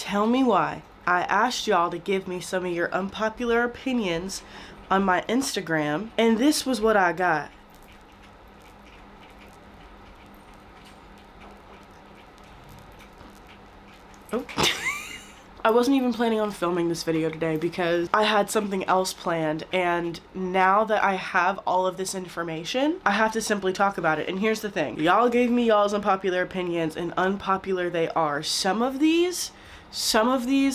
Tell me why. I asked y'all to give me some of your unpopular opinions on my Instagram, and this was what I got. Oh. I wasn't even planning on filming this video today because I had something else planned, and now that I have all of this information, I have to simply talk about it. And here's the thing. Y'all gave me y'all's unpopular opinions, and unpopular they are. Some of these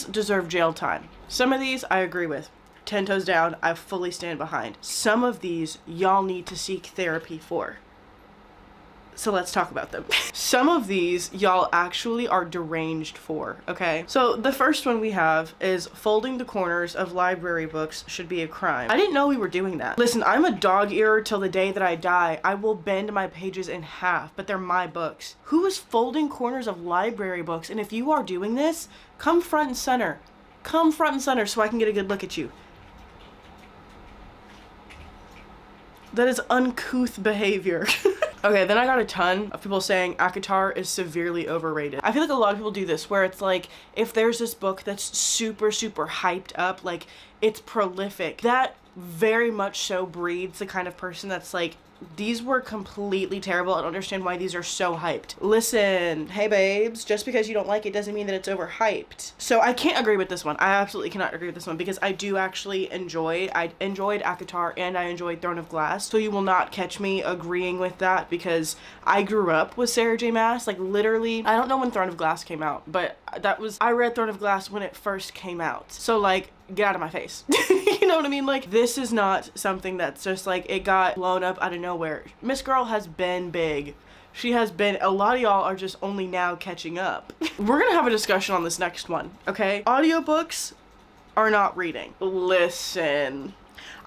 deserve jail time. Some of these I agree with. 10 toes down, I fully stand behind. Some of these y'all need to seek therapy for. So let's talk about them. Some of these y'all actually are deranged for, okay? So the first one we have is folding the corners of library books should be a crime. I didn't know we were doing that. Listen, I'm a dog-earer till the day that I die. I will bend my pages in half, but they're my books. Who is folding corners of library books? And if you are doing this, come front and center. Come front and center so I can get a good look at you. That is uncouth behavior. Okay, then I got a ton of people saying ACOTAR is severely overrated. I feel like a lot of people do this where it's like, if there's this book that's super hyped up, like it's prolific, that very much so breeds the kind of person that's like, these were completely terrible. I don't understand why these are so hyped. Listen, hey babes, just because you don't like it doesn't mean that it's overhyped. So I can't agree with this one. I absolutely cannot agree with this one because I do actually I enjoyed ACOTAR and I enjoyed Throne of Glass. So you will not catch me agreeing with that because I grew up with Sarah J Maas. Like literally, I don't know when Throne of Glass came out, but I read Throne of Glass when it first came out. So like, get out of my face. You know what I mean? Like, this is not something that's just like, it got blown up out of nowhere. Miss Girl has been big. She has been, a lot of y'all are just only now catching up. We're gonna have a discussion on this next one, okay? Audiobooks are not reading. Listen.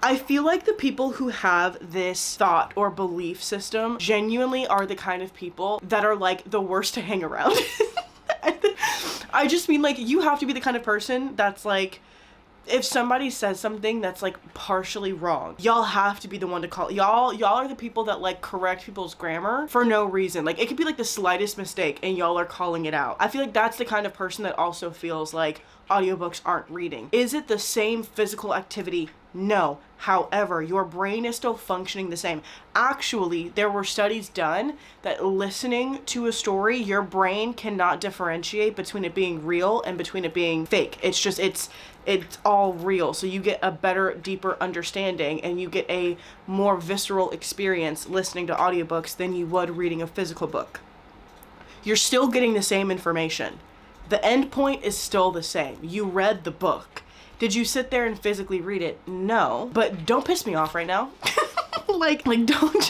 I feel like the people who have this thought or belief system genuinely are the kind of people that are like the worst to hang around. I just mean like, you have to be the kind of person that's like, if somebody says something that's like partially wrong, y'all have to be the one to call. Y'all are the people that like correct people's grammar for no reason. Like it could be like the slightest mistake and y'all are calling it out. I feel like that's the kind of person that also feels like audiobooks aren't reading. Is it the same physical activity? No. However, your brain is still functioning the same. Actually, there were studies done that listening to a story, your brain cannot differentiate between it being real and between it being fake. It's just, it's all real. So you get a better, deeper understanding and you get a more visceral experience listening to audiobooks than you would reading a physical book. You're still getting the same information. The end point is still the same. You read the book. Did you sit there and physically read it? No. But don't piss me off right now. like don't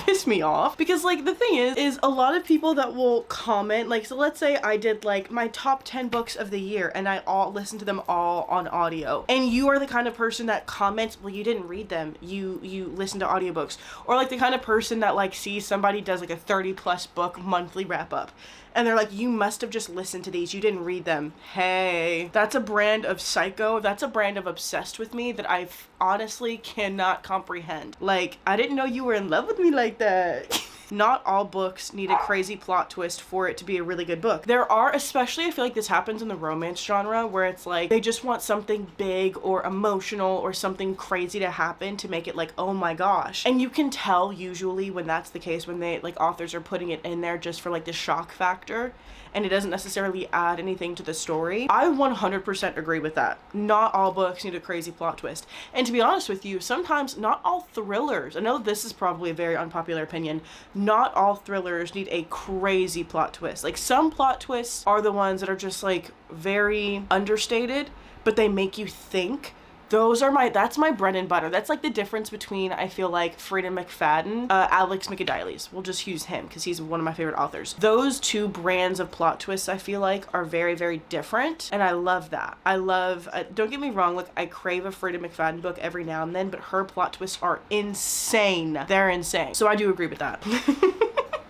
piss me off. Because like the thing is a lot of people that will comment, like, so let's say I did like my top 10 books of the year and I all listened to them all on audio. And you are the kind of person that comments, well, you didn't read them. You listen to audiobooks. Or like the kind of person that like sees somebody does like a 30+ book monthly wrap up. And they're like, you must have just listened to these. You didn't read them. Hey, that's a brand of psycho. That's a brand of obsessed with me that I honestly cannot comprehend. Like, I didn't know you were in love with me like that. Not all books need a crazy plot twist for it to be a really good book. There are, especially I feel like this happens in the romance genre where it's like they just want something big or emotional or something crazy to happen to make it like, oh my gosh. And you can tell usually when that's the case, when they like authors are putting it in there just for like the shock factor and it doesn't necessarily add anything to the story. I 100% agree with that. Not all books need a crazy plot twist. And to be honest with you, sometimes not all thrillers, I know this is probably a very unpopular opinion, not all thrillers need a crazy plot twist. Like some plot twists are the ones that are just like very understated, but they make you think. That's my bread and butter. That's like the difference between, I feel like, Freida McFadden, Alex McAdilles. We'll just use him because he's one of my favorite authors. Those two brands of plot twists, I feel like, are very, very different. And I love that. I love, don't get me wrong, like I crave a Freida McFadden book every now and then, but her plot twists are insane. They're insane. So I do agree with that.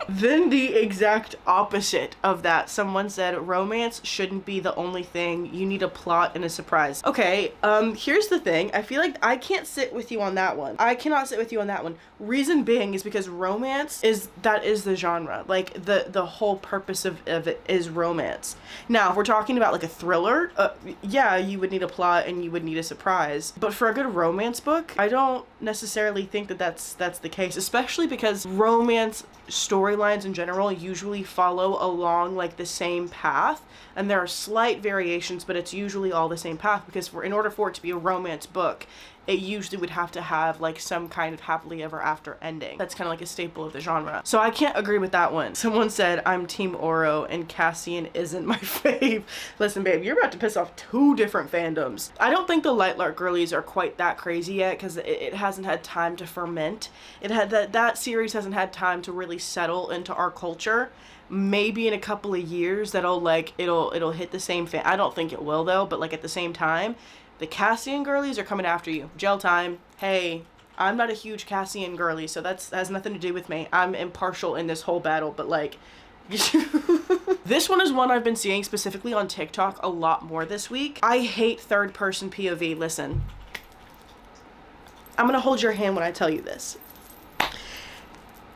Then the exact opposite of that. Someone said romance shouldn't be the only thing. You need a plot and a surprise. Okay, here's the thing. I feel like I can't sit with you on that one. I cannot sit with you on that one. Reason being is because romance is the genre. Like the whole purpose of it is romance. Now, if we're talking about like a thriller, yeah, you would need a plot and you would need a surprise. But for a good romance book, I don't necessarily think that that's the case, especially because romance storylines in general usually follow along like the same path, and there are slight variations, but it's usually all the same path, because in order for it to be a romance book, it usually would have to have like some kind of happily ever after ending. That's kind of like a staple of the genre. So I can't agree with that one. Someone said I'm Team Oro and Cassian isn't my fave. Listen, babe, you're about to piss off two different fandoms. I don't think the Lightlark girlies are quite that crazy yet, because it hasn't had time to ferment. It had that series hasn't had time to really settle into our culture. Maybe in a couple of years that'll like it'll hit the same fan. I don't think it will though, but like at the same time, the Cassian girlies are coming after you. Jail time. Hey, I'm not a huge Cassian girly, so that has nothing to do with me. I'm impartial in this whole battle, but like this one is one I've been seeing specifically on TikTok a lot more this week. I hate third person POV. Listen, I'm gonna hold your hand when I tell you this.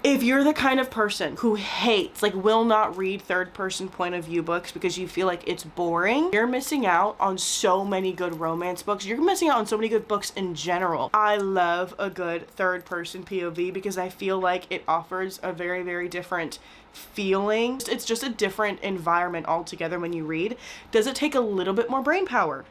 If you're the kind of person who hates, like will not read third person point of view books because you feel like it's boring, you're missing out on so many good romance books. You're missing out on so many good books in general. I love a good third person POV because I feel like it offers a very, very different feeling. It's just a different environment altogether when you read. Does it take a little bit more brain power?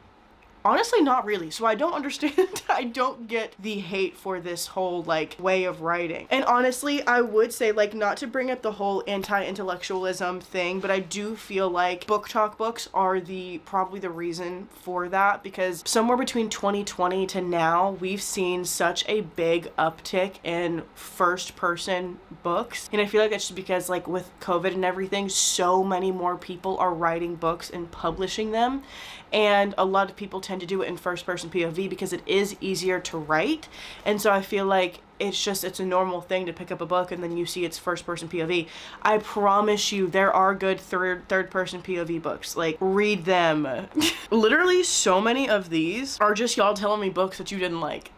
Honestly, not really. So I don't understand. I don't get the hate for this whole like way of writing. And honestly, I would say, like, not to bring up the whole anti-intellectualism thing, but I do feel like book talk books are probably the reason for that, because somewhere between 2020 to now, we've seen such a big uptick in first person books. And I feel like it's just because like with COVID and everything, so many more people are writing books and publishing them. And a lot of people tend to do it in first person POV because it is easier to write. And so I feel like it's a normal thing to pick up a book and then you see it's first person POV. I promise you there are good third person POV books. Like, read them. Literally so many of these are just y'all telling me books that you didn't like.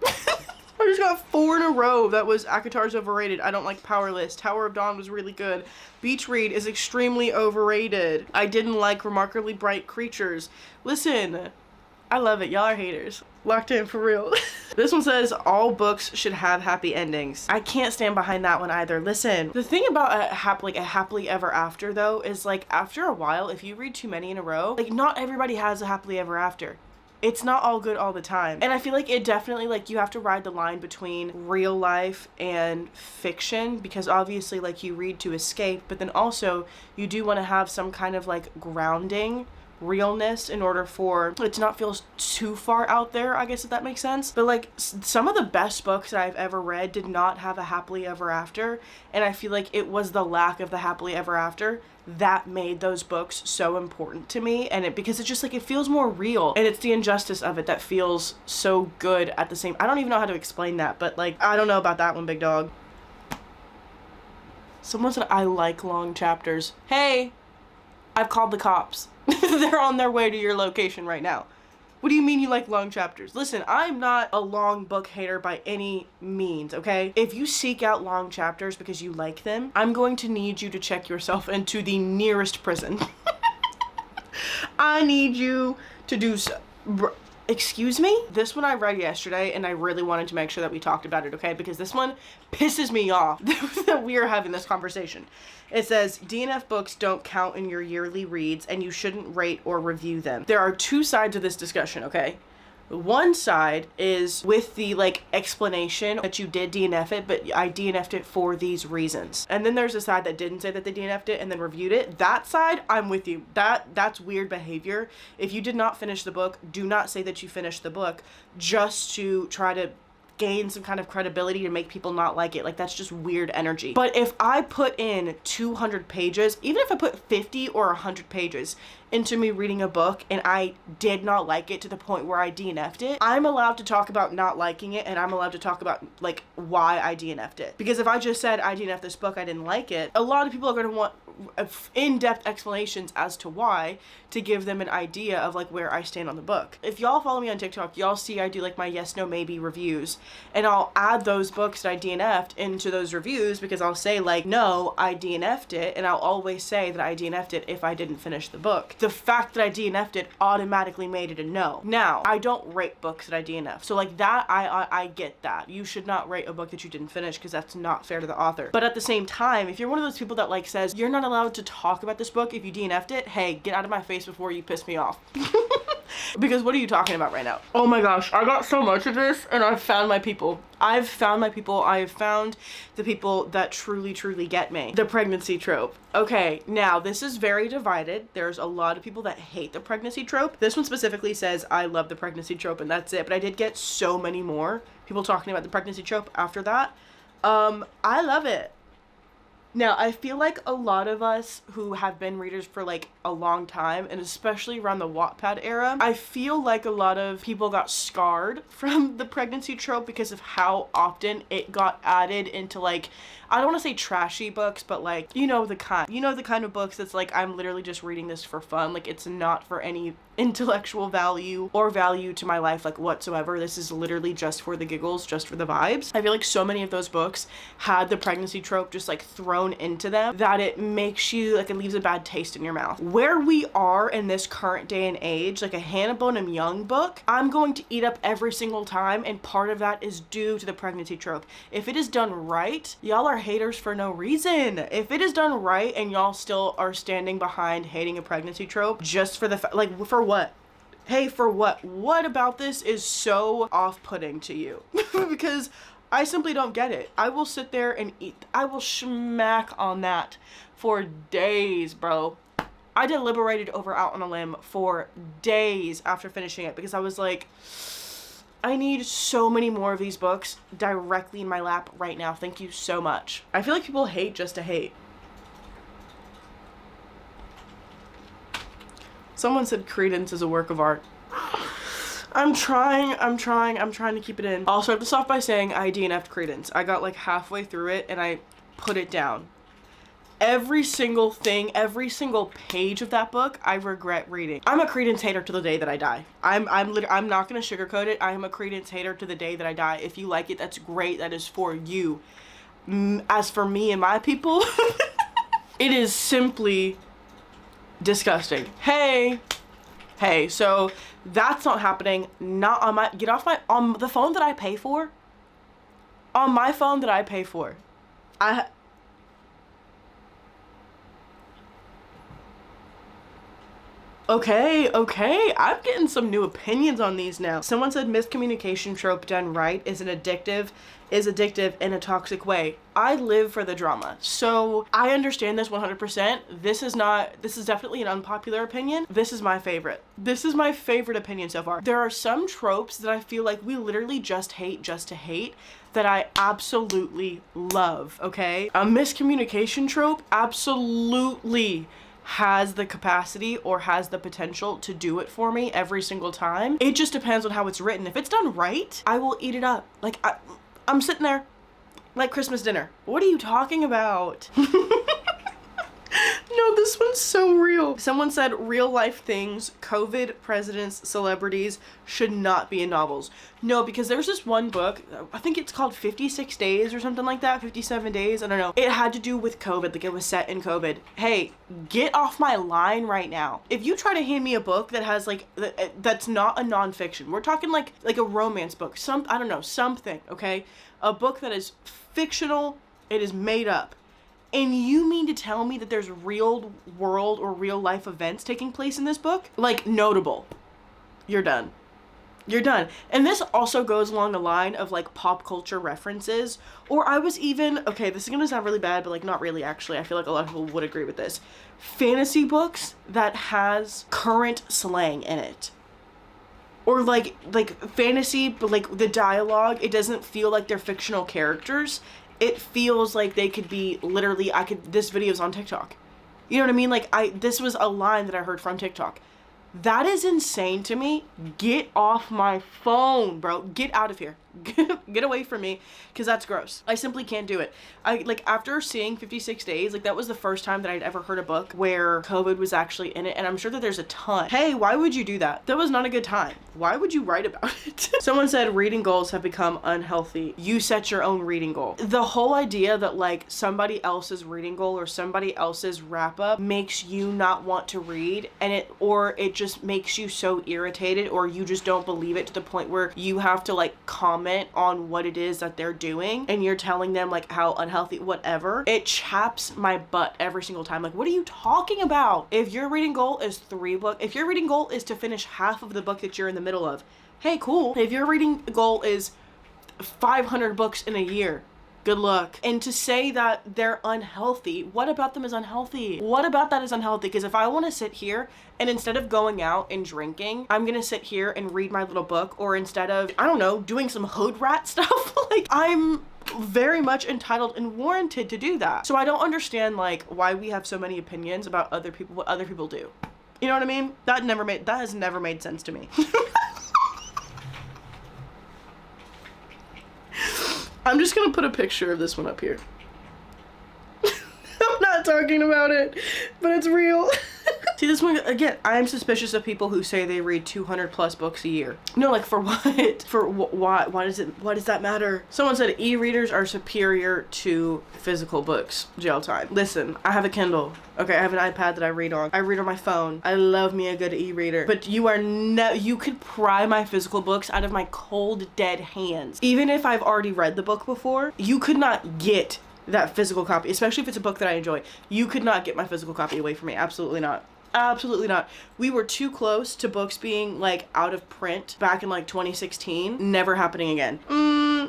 I just got 4 in a row. That was ACOTAR's overrated. I don't like Powerless. Tower of Dawn was really good. Beach Read is extremely overrated. I didn't like Remarkably Bright Creatures. Listen, I love it. Y'all are haters. Locked in for real. This one says all books should have happy endings. I can't stand behind that one either. Listen, the thing about a happily ever after though is like after a while, if you read too many in a row, like not everybody has a happily ever after. It's not all good all the time. And I feel like it definitely, like, you have to ride the line between real life and fiction, because obviously, like, you read to escape, but then also you do want to have some kind of, like, grounding realness in order for it to not feel too far out there, I guess, if that makes sense. But like some of the best books that I've ever read did not have a happily ever after, and I feel like it was the lack of the happily ever after that made those books so important to me, and because it just like it feels more real, and it's the injustice of it that feels so good at the same. I don't even know how to explain that, but like I don't know about that one, big dog. Someone said I like long chapters. Hey, I've called the cops. They're on their way to your location right now. What do you mean you like long chapters? Listen, I'm not a long book hater by any means, okay? If you seek out long chapters because you like them, I'm going to need you to check yourself into the nearest prison. I need you to do so. Excuse me? This one I read yesterday, and I really wanted to make sure that we talked about it, okay? Because this one pisses me off that we are having this conversation. It says, DNF books don't count in your yearly reads, and you shouldn't rate or review them. There are two sides of this discussion, okay? One side is with the, like, explanation that you did DNF it, but I DNF'd it for these reasons. And then there's a side that didn't say that they DNF'd it and then reviewed it. That side, I'm with you. That's weird behavior. If you did not finish the book, do not say that you finished the book just to try to gain some kind of credibility to make people not like it. Like, that's just weird energy. But if I put in 200 pages, even if I put 50 or 100 pages into me reading a book and I did not like it to the point where I DNF'd it, I'm allowed to talk about not liking it, and I'm allowed to talk about like why I DNF'd it. Because if I just said I DNF'd this book, I didn't like it, a lot of people are going to want in-depth explanations as to why, to give them an idea of like where I stand on the book. If y'all follow me on TikTok, y'all see I do like my yes, no, maybe reviews, and I'll add those books that I DNF'd into those reviews, because I'll say like, no, I DNF'd it, and I'll always say that I DNF'd it if I didn't finish the book. The fact that I DNF'd it automatically made it a no. Now, I don't rate books that I DNF, so like that, I get that. You should not rate a book that you didn't finish, because that's not fair to the author. But at the same time, if you're one of those people that like says, you're not allowed to talk about this book if you DNF'd it, hey, get out of my face before you piss me off. Because what are you talking about right now? Oh my gosh, I got so much of this, and I've found my people. I've found my people. I've found the people that truly, truly get me. The pregnancy trope. Okay, now this is very divided. There's a lot of people that hate the pregnancy trope. This one specifically says, I love the pregnancy trope, and that's it. But I did get so many more people talking about the pregnancy trope after that. I love it. Now, I feel like a lot of us who have been readers for like a long time, and especially around the Wattpad era, I feel like a lot of people got scarred from the pregnancy trope because of how often it got added into like, I don't want to say trashy books, but like, you know the kind of books that's like, I'm literally just reading this for fun. Like, it's not for any intellectual value or value to my life like whatsoever. This is literally just for the giggles, just for the vibes. I feel like so many of those books had the pregnancy trope just like thrown into them that it makes you like, it leaves a bad taste in your mouth. Where we are in this current day and age, like a Hannah Bonham Young book, I'm going to eat up every single time, and part of that is due to the pregnancy trope. If it is done right, y'all are haters for no reason. If it is done right and y'all still are standing behind hating a pregnancy trope just for the like, for what? Hey, for what? What about this is so off-putting to you? Because I simply don't get it. I will sit there and eat. I will smack on that for days, bro. I deliberated over Out on a Limb for days after finishing it, because I was like, I need so many more of these books directly in my lap right now. Thank you so much. I feel like people hate just to hate. Someone said Credence is a work of art. I'm trying to keep it in. I'll start this off by saying I DNF'd Credence. I got like halfway through it and I put it down. Every single thing, every single page of that book, I regret reading. I'm a Credence hater to the day that I die. I'm not gonna sugarcoat it. I am a Credence hater to the day that I die. If you like it, that's great. That is for you. As for me and my people, it is simply disgusting. Hey, so that's not happening. Not on my, get off my, on the phone that I pay for. On my phone that I pay for. Okay, I'm getting some new opinions on these now. Someone said miscommunication trope done right is addictive in a toxic way. I live for the drama. So I understand this 100%. This is definitely an unpopular opinion. This is my favorite. This is my favorite opinion so far. There are some tropes that I feel like we literally just hate to hate that I absolutely love, okay? A miscommunication trope absolutely has the capacity or has the potential to do it for me every single time. It just depends on how it's written. If it's done right, I will eat it up. Like, I'm sitting there like Christmas dinner. What are you talking about? No, this one's so real. Someone said real life things, COVID, presidents, celebrities should not be in novels. No, because there's this one book, I think it's called 56 Days or something like that, 57 Days, I don't know. It had to do with COVID, like it was set in COVID. Hey, get off my line right now. If you try to hand me a book that has like, that's not a nonfiction, we're talking like a romance book, I don't know, something, okay? A book that is fictional, it is made up. And you mean to tell me that there's real world or real life events taking place in this book? Like, notable. You're done. You're done. And this also goes along the line of like pop culture references. Or I was even, okay, this is gonna sound really bad, but like not really actually. I feel like a lot of people would agree with this. Fantasy books that has current slang in it. Or like fantasy, but like the dialogue, it doesn't feel like they're fictional characters. It feels like they could be literally, this video's on TikTok. You know what I mean? Like this was a line that I heard from TikTok. That is insane to me. Get off my phone, bro. Get out of here. Get away from me, because that's gross. I simply can't do it. After seeing 56 Days, that was the first time that I'd ever heard a book where COVID was actually in it, and I'm sure that there's a ton. Hey, why would you do that? That was not a good time. Why would you write about it? Someone said reading goals have become unhealthy. You set your own reading goal. The whole idea that somebody else's reading goal or somebody else's wrap up makes you not want to read, and it just makes you so irritated, or you just don't believe it to the point where you have to comment on what it is that they're doing, and you're telling them how unhealthy, whatever. It chaps my butt every single time. What are you talking about? If your reading goal is 3 books, if your reading goal is to finish half of the book that you're in the middle of, hey, cool. If your reading goal is 500 books in a year, good luck. And to say that they're unhealthy, what about them is unhealthy? What about that is unhealthy? Because if I want to sit here and instead of going out and drinking, I'm going to sit here and read my little book, or instead of, I don't know, doing some hood rat stuff, I'm very much entitled and warranted to do that. So I don't understand why we have so many opinions about other people, what other people do. You know what I mean? That has never made sense to me. I'm just gonna put a picture of this one up here. I'm not talking about it, but it's real. See, this one, again, I'm suspicious of people who say they read 200 plus books a year. No, for what? For why? Why does that matter? Someone said e-readers are superior to physical books. Jail time. Listen, I have a Kindle. Okay, I have an iPad that I read on. I read on my phone. I love me a good e-reader. But you could pry my physical books out of my cold, dead hands. Even if I've already read the book before, you could not get that physical copy, especially if it's a book that I enjoy. You could not get my physical copy away from me. Absolutely not. Absolutely not. We were too close to books being out of print back in 2016. Never happening again.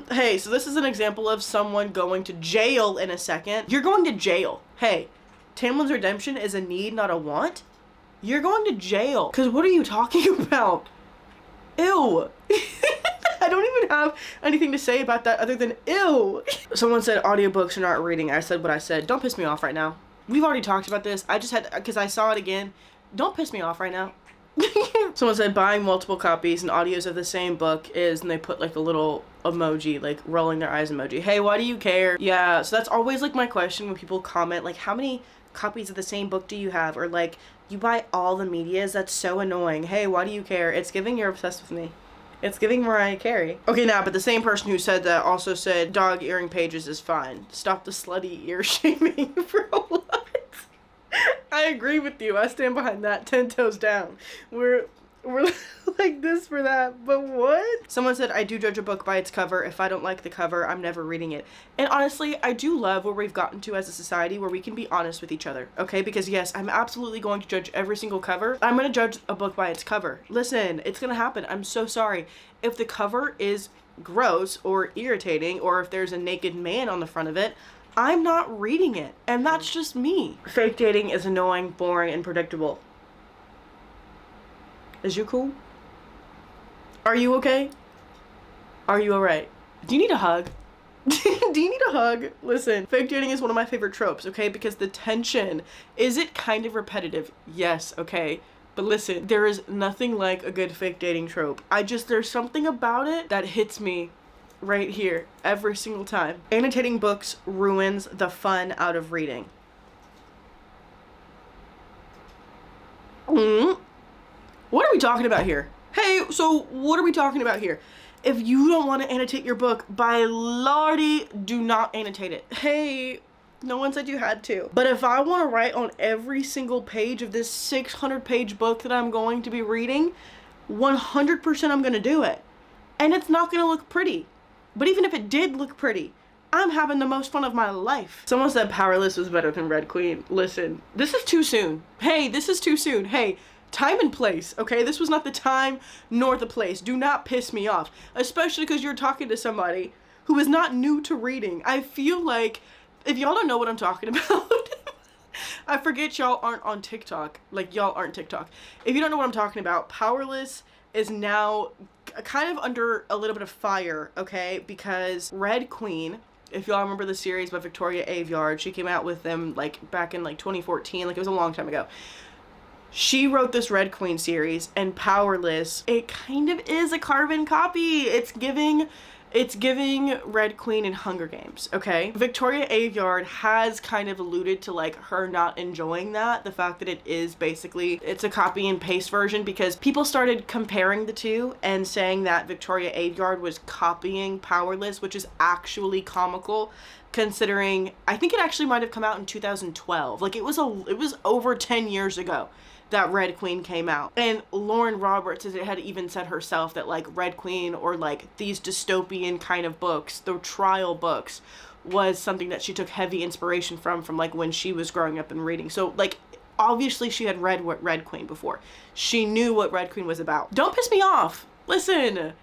Hey, so this is an example of someone going to jail in a second. You're going to jail. Hey, Tamlin's Redemption is a need, not a want. You're going to jail. Because what are you talking about? Ew. I don't even have anything to say about that other than ew. Someone said audiobooks are not reading. I said what I said. Don't piss me off right now. We've already talked about this. I just had, because I saw it again. Don't piss me off right now. Someone said buying multiple copies and audios of the same book is, and they put the little emoji, rolling their eyes emoji. Hey, why do you care? Yeah, so that's always my question when people comment, how many copies of the same book do you have? Or you buy all the medias? That's so annoying. Hey, why do you care? It's giving you're obsessed with me. It's giving Mariah Carey. Okay, now, but the same person who said that also said dog earring pages is fine. Stop the slutty ear shaming. For what? I agree with you. I stand behind that 10 toes down. We're like this for that, but what? Someone said, I do judge a book by its cover. If I don't like the cover, I'm never reading it. And honestly, I do love where we've gotten to as a society where we can be honest with each other, okay? Because yes, I'm absolutely going to judge every single cover. I'm going to judge a book by its cover. Listen, it's going to happen. I'm so sorry. If the cover is gross or irritating, or if there's a naked man on the front of it, I'm not reading it. And that's just me. Fake dating is annoying, boring, and predictable. Is you cool? Are you okay? Are you alright? Do you need a hug? Do you need a hug? Listen, fake dating is one of my favorite tropes, okay? Because the tension, is it kind of repetitive? Yes, okay. But listen, there is nothing like a good fake dating trope. There's something about it that hits me right here every single time. Annotating books ruins the fun out of reading. What are we talking about here? Hey, so what are we talking about here? If you don't want to annotate your book, by lordy, do not annotate it. Hey, no one said you had to. But if I want to write on every single page of this 600-page book that I'm going to be reading, 100% I'm going to do it. And it's not going to look pretty. But even if it did look pretty, I'm having the most fun of my life. Someone said Powerless was better than Red Queen. Listen, this is too soon. Hey, this is too soon. Hey, time and place, okay? This was not the time nor the place. Do not piss me off, especially because you're talking to somebody who is not new to reading. I feel like, if y'all don't know what I'm talking about, I forget y'all aren't on TikTok. Y'all aren't TikTok. If you don't know what I'm talking about, Powerless is now kind of under a little bit of fire, okay? Because Red Queen, if y'all remember the series by Victoria Aveyard, she came out with them like back in like 2014, like it was a long time ago. She wrote this Red Queen series, and Powerless, it kind of is a carbon copy. It's giving Red Queen and Hunger Games, okay? Victoria Aveyard has kind of alluded to like her not enjoying that, the fact that it is basically, it's a copy and paste version, because people started comparing the two and saying that Victoria Aveyard was copying Powerless, which is actually comical considering, I think it actually might have come out in 2012. Like it was over 10 years ago that Red Queen came out. And Lauren Roberts had even said herself that like Red Queen, or like these dystopian kind of books, the trial books, was something that she took heavy inspiration from like when she was growing up and reading. So like obviously she had read what Red Queen before. She knew what Red Queen was about. Don't piss me off. Listen,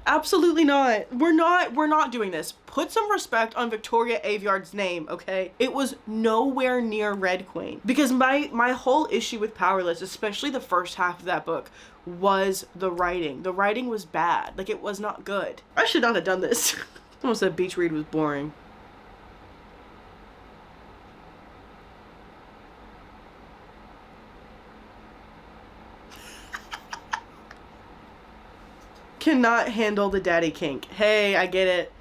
absolutely not. We're not doing this. Put some respect on Victoria Aveyard's name, okay? It was nowhere near Red Queen. Because my whole issue with Powerless, especially the first half of that book, was the writing. The writing was bad. Like, it was not good. I should not have done this. Someone said beach read was boring. Cannot handle the daddy kink. Hey, I get it.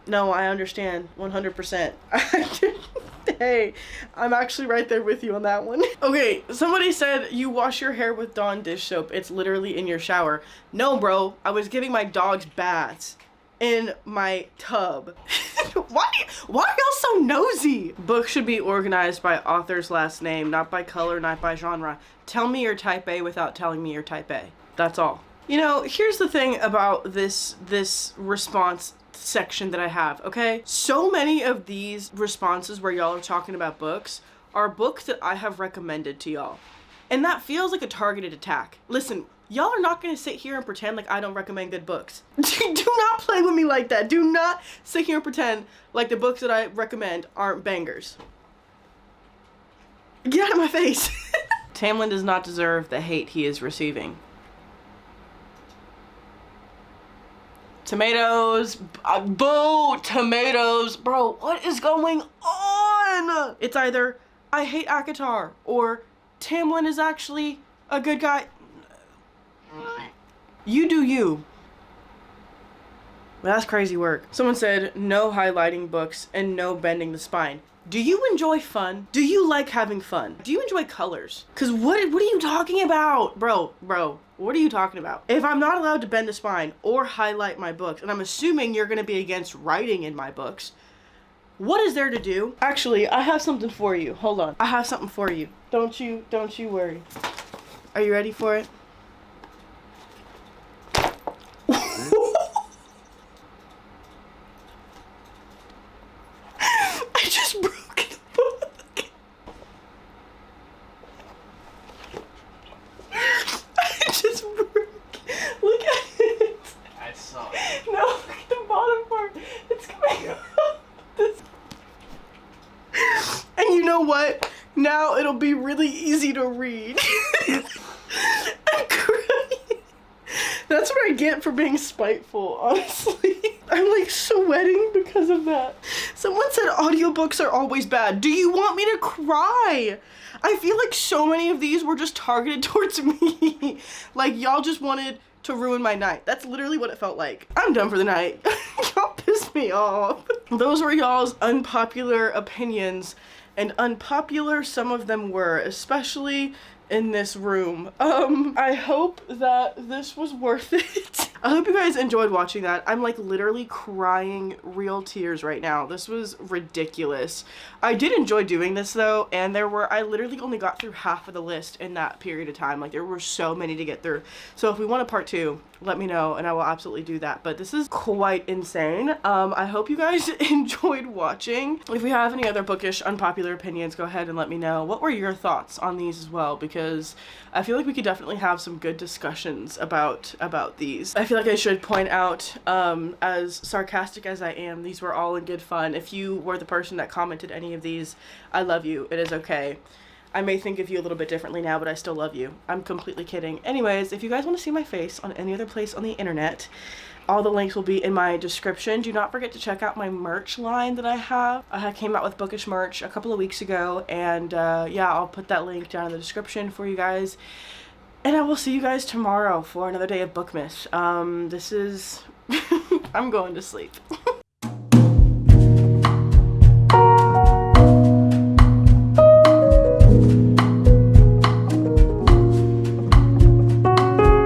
No, I understand 100%. Hey, I'm actually right there with you on that one. Okay, somebody said you wash your hair with Dawn dish soap. It's literally in your shower. No, bro. I was giving my dogs baths in my tub. Why are y'all so nosy? Books should be organized by author's last name, not by color, not by genre. Tell me your type A without telling me your type A. That's all. You know, here's the thing about this response section that I have, okay? So many of these responses where y'all are talking about books are books that I have recommended to y'all. And that feels like a targeted attack. Listen, y'all are not gonna sit here and pretend like I don't recommend good books. Do not play with me like that. Do not sit here and pretend like the books that I recommend aren't bangers. Get out of my face. Tamlin does not deserve the hate he is receiving. Tomatoes, boo, tomatoes. Bro, what is going on? It's either I hate ACOTAR or Tamlin is actually a good guy. You do you. That's crazy work. Someone said no highlighting books and no bending the spine. Do you enjoy fun? Do you like having fun? Do you enjoy colors? Cause what are you talking about? Bro, what are you talking about? If I'm not allowed to bend the spine or highlight my books, and I'm assuming you're gonna be against writing in my books, what is there to do? Actually, I have something for you. Hold on. I have something for you. Don't you worry. Are you ready for it? I just broke the book. I just broke. Look at it. I saw it. No, look at the bottom part. It's coming up. And you know what? Now it'll be really easy to read. I'm crying. That's what I get for being spiteful, honestly. I'm like sweating because of that. Someone said audiobooks are always bad. Do you want me to cry? I feel like so many of these were just targeted towards me. Like y'all just wanted to ruin my night. That's literally what it felt like. I'm done for the night. Y'all pissed me off. Those were y'all's unpopular opinions, and unpopular some of them were, especially in this room. I hope that this was worth it. I hope you guys enjoyed watching that. I'm like literally crying real tears right now. This was ridiculous. I did enjoy doing this though, and I literally only got through half of the list in that period of time. Like there were so many to get through. So if we want a part 2, let me know and I will absolutely do that. But this is quite insane. I hope you guys enjoyed watching. If you have any other bookish unpopular opinions, go ahead and let me know. What were your thoughts on these as well? Because I feel like we could definitely have some good discussions about these. I feel like I should point out, as sarcastic as I am, these were all in good fun. If you were the person that commented any of these, I love you. It is okay. I may think of you a little bit differently now, but I still love you. I'm completely kidding. Anyways, if you guys want to see my face on any other place on the internet, all the links will be in my description. Do not forget to check out my merch line that I have. I came out with bookish merch a couple of weeks ago, and yeah, I'll put that link down in the description for you guys. And I will see you guys tomorrow for another day of Bookmas. This is... I'm going to sleep.